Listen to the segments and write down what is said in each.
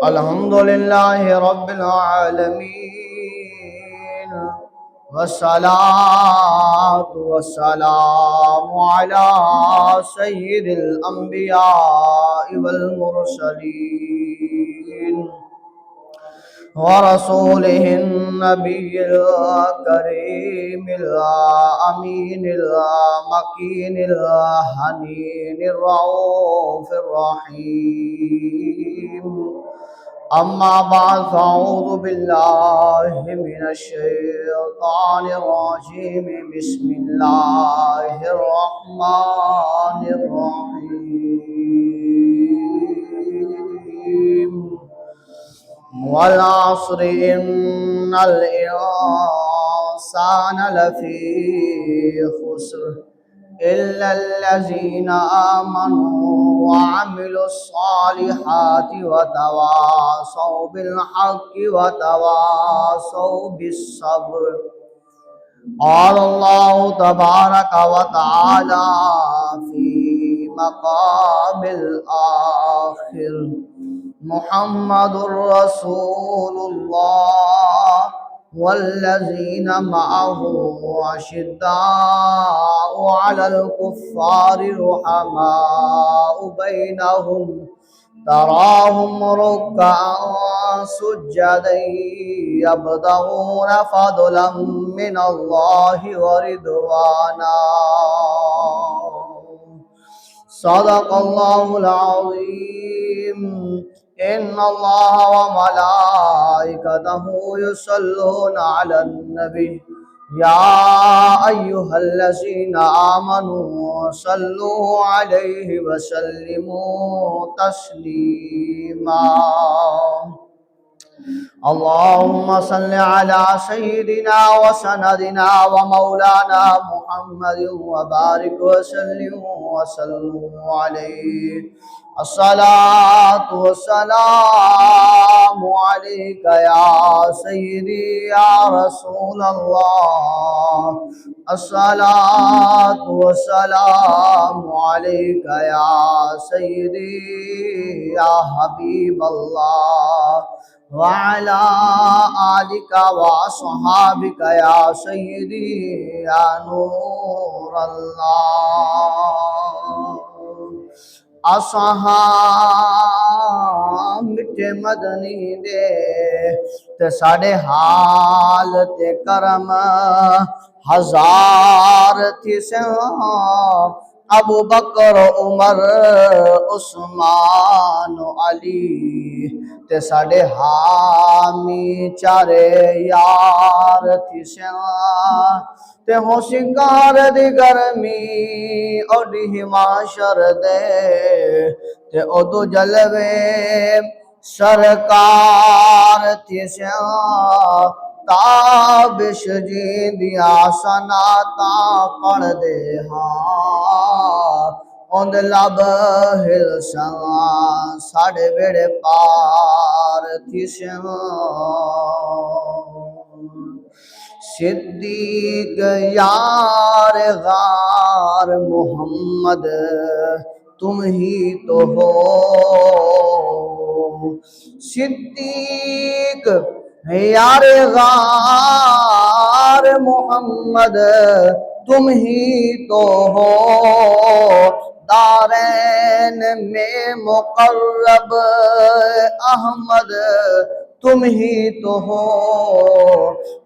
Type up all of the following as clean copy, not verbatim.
अल्हम्दुलिल्लाहि रब्बिल आलमीन वस्सलातु वस्सलामु अला सय्यिदिल अंबिया वल मुरसलीन व रसूलिहिन नबिय्यिल करीमिल अमीनिल मकीनिल हनीनिर रऊफिर रहीम। अम्मा बाद फ़अऊज़ु बिल्लाहि मिनश शैतानिर रजीम। बिस्मिल्लाहिर रहमानिर रहीम। वल अस्र इन्नल इंसाना लफ़ी खुस्र इल्लल्लज़ीना आमनू व अमिलुस्सालिहाति व तवासौ बिल हक़्क़ि व तवासौ बिस्सब्र। क़ाल अल्लाहु तबारक व तआला फ़ी मक़ामिल आख़िर मुहम्मदुर रसूलुल्लाह वल्लज़ीना मअहु अशिद्दाउ अलल कुफ़्फ़ारि रुहमाउ बैनहुम तराहुम रुक्कअन सुज्जदन यब्तगून फ़ज़लन मिनल्लाहि व रिदवाना। सदक़ल्लाहुल अज़ीम। इन्नल्लाह व मलाइकतहु युसल्लूना अलन नबी या अय्युहल्लज़ीना आमनू सल्लु अलैहि व सल्लिमू तस्लीमा। अल्लाहुम्मा सल्लि अला सय्यिदिना व सनदिना व मौलाना मुहम्मदिन व बारिक व सल्लिम व सल्लम अलैहि। अस्सलातु वस्सलामु अलैका या सय्यिदी या रसूलल्लाह। अस्सलातु वस्सलामु अलैका या सय्यिदी या हबीबल्लाह व अला आलिका व अस्हाबिका या सय्यिदी या नूरल्लाह। असां मिठे मदनी दे ते साढ़े हाल ते करम हजार थी से अबू बकर उमर उस्मान अली ते साढ़े हामी चारे यार थी से ते हो शिकार दी गर्मी ओडी हिमाशर दे ते ओदो जलवे सरकार थी से ताबिश जी दिया सनाता पढ़ दे हाँ ओंद लब हिल साढ़े बेड़े पार थी से सिद्दीक यार गार मोहम्मद तुम ही तो हो। सिद्दीक यार गार मोहम्मद तुम ही तो हो। दारैन में मुक़र्रब अहमद तुम ही तो हो।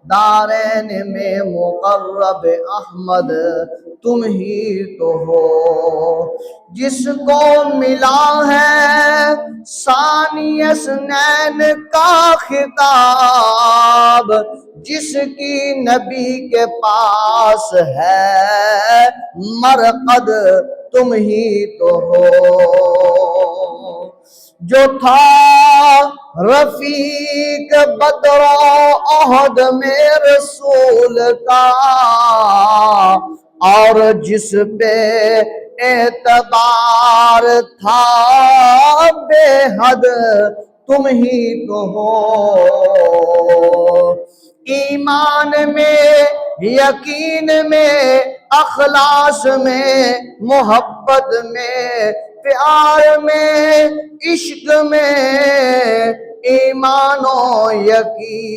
दारैन में मुक़र्रब अहमद तुम ही तो हो। जिसको मिला है सानियसनैन का खिताब जिसकी नबी के पास है मरकद तुम ही तो हो। जो था रफीक बदरो अहद में रसूल का और जिस पे एतबार था बेहद तुम ही तो हो। ईमान में यकीन में अखलास में मोहब्बत में प्यार में इश्क में ईमानो यकीन